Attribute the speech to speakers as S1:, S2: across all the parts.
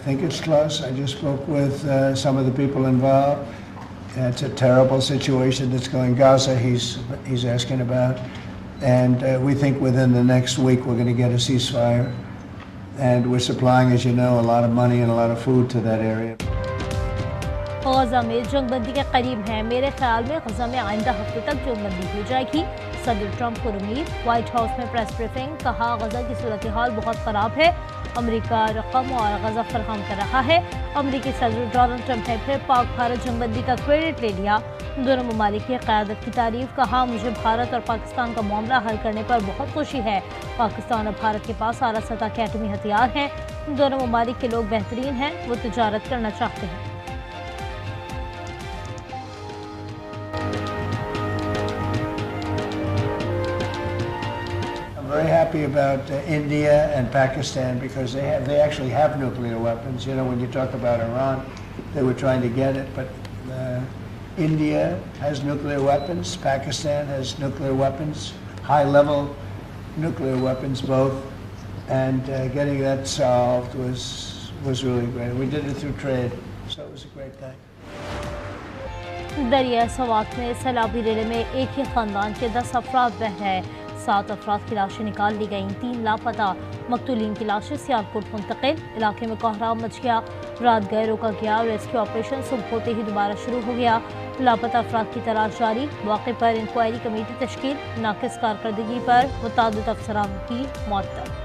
S1: think it's close. I just spoke with some of the people involved. It's a terrible situation that's going Gaza. He's asking about, and we think within the next week we're going to get a ceasefire, and we're supplying, as you know, a lot of money and a lot of food to that area.
S2: गजा में जंगबंदी के करीब है। मेरे ख्याल में गजा में आइंदा हफ्ते तक जंगबंदी हो जाएगी। सदर ट्रंप को उम्मीद। व्हाइट हाउस में प्रेस ब्रीफिंग। कहा गजा की सूरत हाल बहुत ख़राब है। अमेरिका रकम और गजा फराहम कर रहा है। अमेरिकी सदर डोनाल्ड ट्रंप ने फिर पाक भारत जंगबंदी का क्रेडिट ले लिया। दोनों ममालिक की क़यादत की तारीफ। कहा मुझे भारत और पाकिस्तान का मामला हल करने पर बहुत खुशी है। पाकिस्तान और भारत के पास आला सतह के एटमी हथियार हैं। दोनों ममालिक के लोग बेहतरीन हैं। वो तिजारत करना चाहते हैं।
S1: Very happy about India and Pakistan because they actually have nuclear weapons. You know, when you talk about Iran, they were trying to get it, but India has nuclear weapons. Pakistan has nuclear weapons, high-level nuclear weapons both, and getting that solved was really great. We did it through trade, so it was a great thing.
S2: दरिया सवात में सैलाबी रेले में एक ही खानदान के 10 अफराद बह गए। 7 अफराद की लाशें निकाल ली गईं। 3 लापता। मकतूलीन की लाशें सियालकोट मुंतकिल। इलाके में कोहराम मच गया। रात गए रोका गया। रेस्क्यू ऑपरेशन सुबह होते ही दोबारा शुरू हो गया। लापता अफराद की तलाश जारी। वाक़े पर इंक्वायरी कमेटी तश्कील। नाकिस कारकर्दगी पर मुतादिद अफसरान की मौत।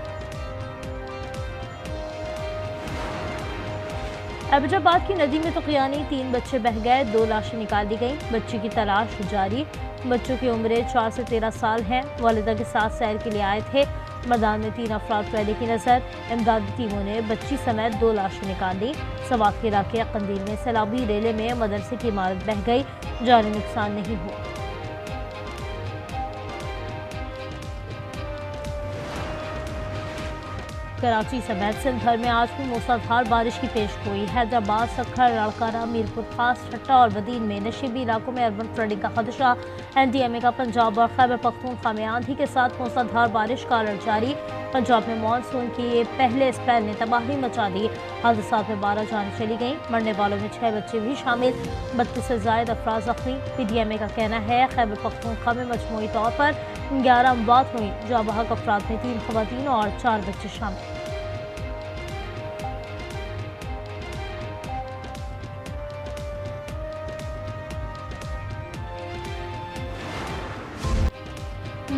S2: एबटाबाद की नदी में तुक़यानी 3 बच्चे बह गए। 2 लाशें निकाल ली गईं। बच्ची की तलाश जारी। बच्चों की उम्र 4 से 13 साल है। वालिदा के साथ सैर के लिए आए थे। मैदान में 3 अफराद पहले की नज़र। इमदादी टीमों ने बच्ची समेत 2 लाशें निकाल ली। सवात के इलाके कंदील में सैलाबी रेले में मदरसे की इमारत बह गई। जानी नुकसान नहीं हुआ। कराची समेत सिंध भर में आज भी मूसलाधार बारिश की पेश गोई। हैदराबाद, सखर, लाड़काना, मीरपुर खास, ठट्टा और बदीन में नशीबी इलाकों में अर्बन फ्लडिंग का खदशा। NDMA का पंजाब और खैबर पख्तूनख्वा में आंधी के साथ मूसलाधार बारिश का अलर्ट जारी। पंजाब में मानसून की पहले स्पेल ने तबाही मचा दी। हादसात में 12 जानें चली गईं। मरने वालों में 6 बच्चे भी शामिल। 32 से ज़ायद अफराद ज़ख्मी। PDMA का कहना है खैबर पख्तूनख्वा में मजमूई तौर पर 11 अमवात हुई। जाबहक अफराद में 3 ख़वातीन और 4 बच्चे शामिल।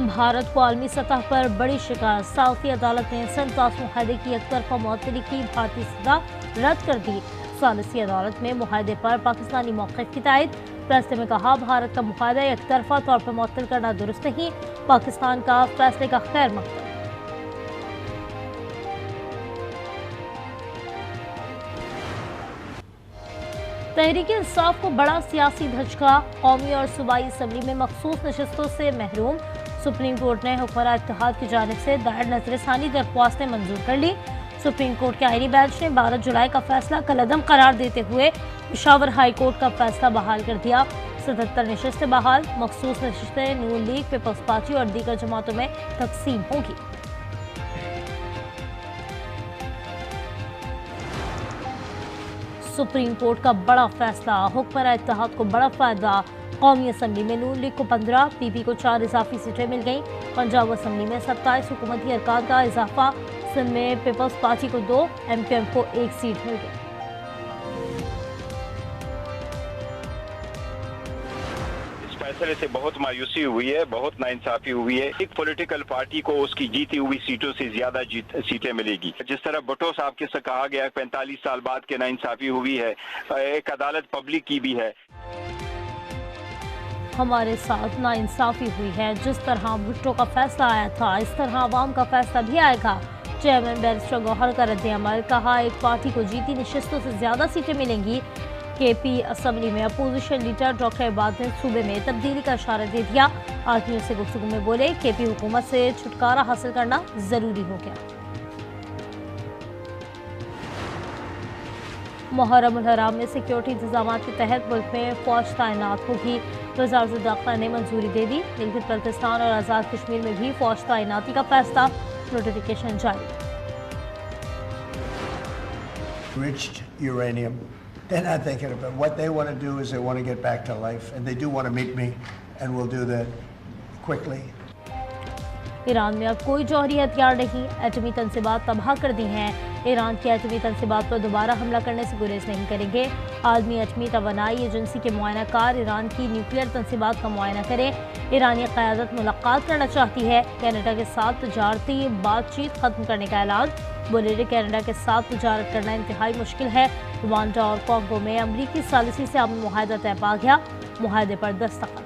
S2: भारत को आलमी सतह पर बड़ी शिकस्त। साउदी अदालत ने सनतास मुआहदे की एकतरफा मुअत्तली की भारतीय सजा रद्द कर दी। सालिसी अदालत में मुआहदे पर पाकिस्तानी मौक़िफ़ की तायद। फैसले में कहा भारत का मुआहदा एकतरफा तौर पर मुअत्तल करना दुरुस्त नहीं। पाकिस्तान का फैसले का खैर मकसद। तहरीक इंसाफ को बड़ा सियासी धचका। कौमी और सूबाई असम्बली में मखसूस नशस्तों से महरूम। सुप्रीम कोर्ट ने हुक्मरान इत्तेहाद की जानिब से दायर नजरसानी दरख्वास्तें मंजूर कर ली। सुप्रीम कोर्ट के आईनी बेंच ने 12 जुलाई का फैसला कलअदम करार देते हुए पेशावर हाई कोर्ट का फैसला बहाल कर दिया। 77 नशस्तें बहाल। मखसूस नशस्तें नून लीग, पीपल्स पार्टी और दीगर जमातों में तकसीम होंगी। सुप्रीम कोर्ट का बड़ा फैसला। हुक्मरान इत्तेहाद को बड़ा फायदा। कौमी असम्बली में नून लीग को 15, PP को 4 इजाफी सीटें मिल गईं। पंजाब असम्बली में 27 हुकूमती अरकान का इजाफा। सिंध में पीपल्स पार्टी को 2, MQM को 1 सीट मिल गई।
S3: फैसले से बहुत मायूसी हुई है, बहुत नाइंसाफी हुई है। एक पॉलिटिकल पार्टी को उसकी जीती हुई सीटों से ज्यादा सीटें मिलेगी। जिस तरह भुट्टो साहब के से कहा गया 45 साल बाद के नाइंसाफी हुई है, एक अदालत पब्लिक की भी है।
S2: हमारे साथ नाइंसाफी हुई है। जिस तरह भुट्टो का फैसला आया था, इस तरह अवाम का फैसला भी आएगा। चेयरमैन बैरिस्टर गौहर का रद्द-ए-अमल। कहा एक पार्टी को जीती नशस्तों से ज्यादा सीटें मिलेंगी। KP असम्बली में अपोजिशन लीडर डॉक्टर इबाद ने सूबे में तब्दीली का इशारा दे दिया। आदमियों से गुफ्तगू में बोले KP हुकूमत से छुटकारा हासिल करना जरूरी हो गया। मुहर्रम उल हराम में सिक्योरिटी इंतजाम के तहत मुल्क में फौज तैनात होगी। वज़ारत दाखिला ने मंजूरी दे दी। गिलगित बल्तिस्तान और आज़ाद कश्मीर में भी फौज तैनाती का फैसला। नोटिफिकेशन जारी।
S1: enriched uranium. They're not thinking about it. What they want to do is they want to get back to life, and they do want to meet me, and we'll do that quickly.
S2: Iran में अब कोई जौहरी हथियार नहीं, एटमी तंसीबात तबाह कर दी हैं। Iran की एटमी तंसीबात पर दोबारा हमला करने से गुरेज नहीं करेंगे। आलमी एटमी तवानाई एजेंसी के मुआयनाकार ईरान की न्यूक्लियर तंसीबात का मुआयना करें। ईरानी क़यादत मुलाकात करना चाहती है। कनाडा के साथ तजारती बातचीत ख़त्म करने का ऐलान। बोलेरे कनाडा के साथ तजारत करना इंतहाई मुश्किल है। रुवांडा और कॉन्गो में अमरीकी सालिसी से अमन मुआहदा तय पा गया। मुआहदे पर दस्तखत।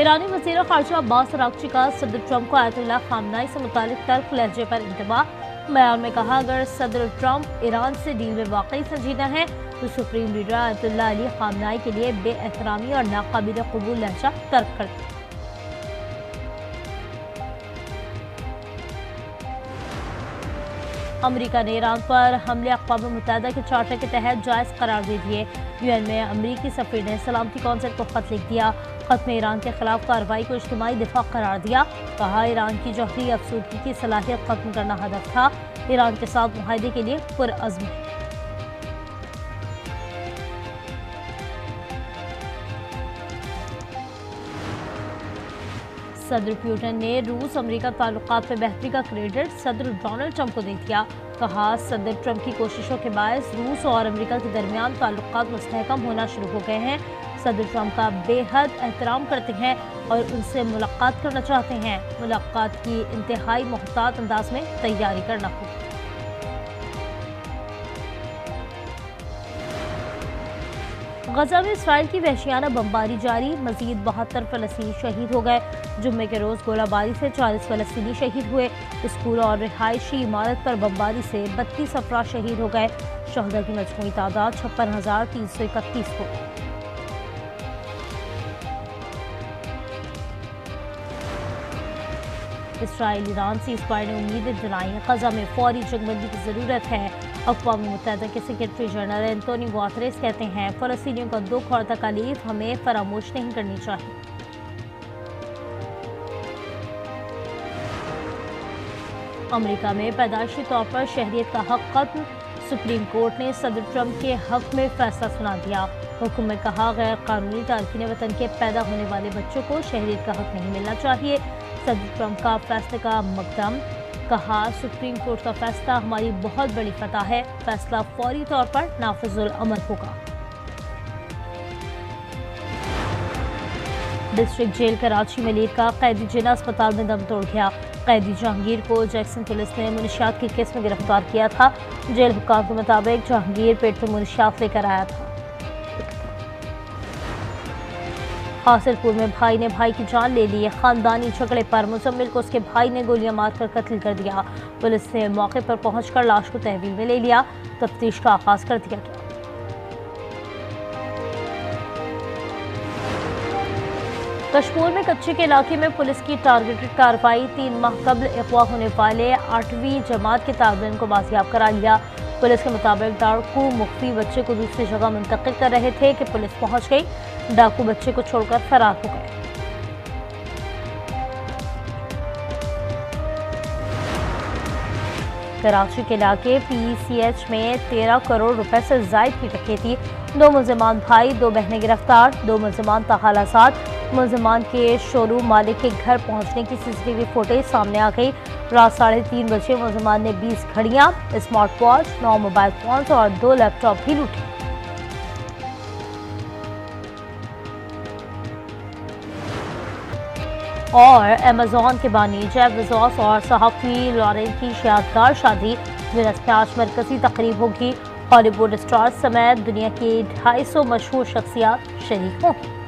S2: ईरानी वज़ीर ख़ारजा अब्बास अराग़ची का सदर ट्रंप को आयतुल्लाह ख़ामनाई से मुतालिक तल्ख़ लहजे पर इंतबाह। बयान में कहा, अगर सदर ट्रंप ईरान से डील में वाकई संजीदा है तो सुप्रीम लीडर आयतुल्लाह अली ख़ामनाई के लिए बेएहतरामी और नाकाबिल क़बूल लहजा तर्क कर दें। अमरीका ने ईरान पर हमले अक़वाम मुत्तहिदा के चार्टर के तहत जायज़ करार दे दिए। यूएन में अमरीकी सफ़ीर ने सलामती कौंसिल को ख़त लिख दिया। ख़त में ईरान के खिलाफ कार्रवाई को इज्तिमाई दिफा करार दिया। कहा, ईरान की जौहरी अफसूदगी की सलाहियत ख़त्म करना हदफ था। ईरान के साथ मुआहदे के लिए पुरअज़्म है। सदर पुतिन ने रूस अमेरिका ताल्लुकात में बेहतरी का क्रेडिट सदर डोनाल्ड ट्रंप को दे दिया। कहा, सदर ट्रंप की कोशिशों के बायस रूस और अमेरिका के दरमियान ताल्लुकात मुस्तहकम होना शुरू हो गए हैं। सदर ट्रंप का बेहद एहतराम करते हैं और उनसे मुलाकात करना चाहते हैं। मुलाकात की इंतहाई मोहतात अंदाज में तैयारी करना होगी। गजा में इसराइल की वहशियाना बमबारी जारी। मजीद 72 फ़लस्तीनी शहीद हो गए। जुम्मे के रोज़ गोलाबारी से 40 फ़लस्तीनी शहीद हुए। स्कूल और रिहायशी इमारत पर बमबारी से 32 अफराद शहीद हो गए। शहदा की मजमूई तादाद 56,331 हो गई। इसराइल ईरान सीज़फायर ने उम्मीदें दिलाई। गजा में फौरी जंगबंदी की ज़रूरत है। अक़वाम मुत्तहिदा के सेक्रेटरी जनरल एंटोनियो गुतेरेस कहते हैं, फ़लस्तीनियों का दुख और तकलीफ हमें फरामोश नहीं करनी चाहिए। अमेरिका में पैदाइशी तौर पर शहरियत का हक खत्म। सुप्रीम कोर्ट ने सदर ट्रंप के हक में फैसला सुना दिया। हुक्म में कहा, गैर कानूनी तारकीन वतन के पैदा होने वाले बच्चों को शहरियत का हक नहीं मिलना चाहिए। सदर ट्रंप का फैसले का मकदम। कहा, सुप्रीम कोर्ट का फैसला हमारी बहुत बड़ी फतह है। फैसला फौरी तौर पर नाफिजुल अमल होगा। डिस्ट्रिक्ट जेल कराची में लेकर कैदी जिना अस्पताल में दम तोड़ गया। कैदी जहांगीर को जैक्सन पुलिस ने मुनशियात के केस में गिरफ्तार किया था। जेल हुक्काम के मुताबिक जहांगीर पेट में मुनशियात लेकर आया था। हासिलपुर में भाई ने भाई की जान ले ली। खानदानी झगड़े पर मुजम्मिल को उसके भाई ने गोलियां मारकर कत्ल कर दिया। पुलिस ने मौके पर पहुंचकर लाश को तहवील में ले लिया। तफ्तीश का आगाज कर दिया गया। कश्मीर में कच्चे के इलाके में पुलिस की टारगेटेड कार्रवाई। 3 माह कबल अगवा होने वाले 8वीं जमात के तालिबान को बाजियाब करा लिया। पुलिस के मुताबिक डाकू मुख्फी बच्चे को दूसरी जगह मुंतकिल कर रहे थे कि पुलिस पहुंच गई। डाकू बच्चे को छोड़कर फरार हो गए। कराची के इलाके PCH में 13 करोड़ रुपए से जायद की डकैती। 2 मुलजिमान भाई 2 बहनें गिरफ्तार। 2 मुलजिमान ताहालासात। मुलजिमान के शोरूम मालिक के घर पहुंचने की CCTV फुटेज सामने आ गई। रात 3:30 बजे मुलजिमान ने 20 घड़ियां, स्मार्ट वॉच, 9 मोबाइल फोन्स और 2 लैपटॉप भी लूटे। और अमेज़न के बानी जेफ बेज़ोस और सहाफ़ी लॉरेन की यादगार शादी। वेनस में आज मरकजी तकरीब होगी। हॉलीवुड स्टार्स समेत दुनिया की 250 मशहूर शख्सियात शरीक होंगी।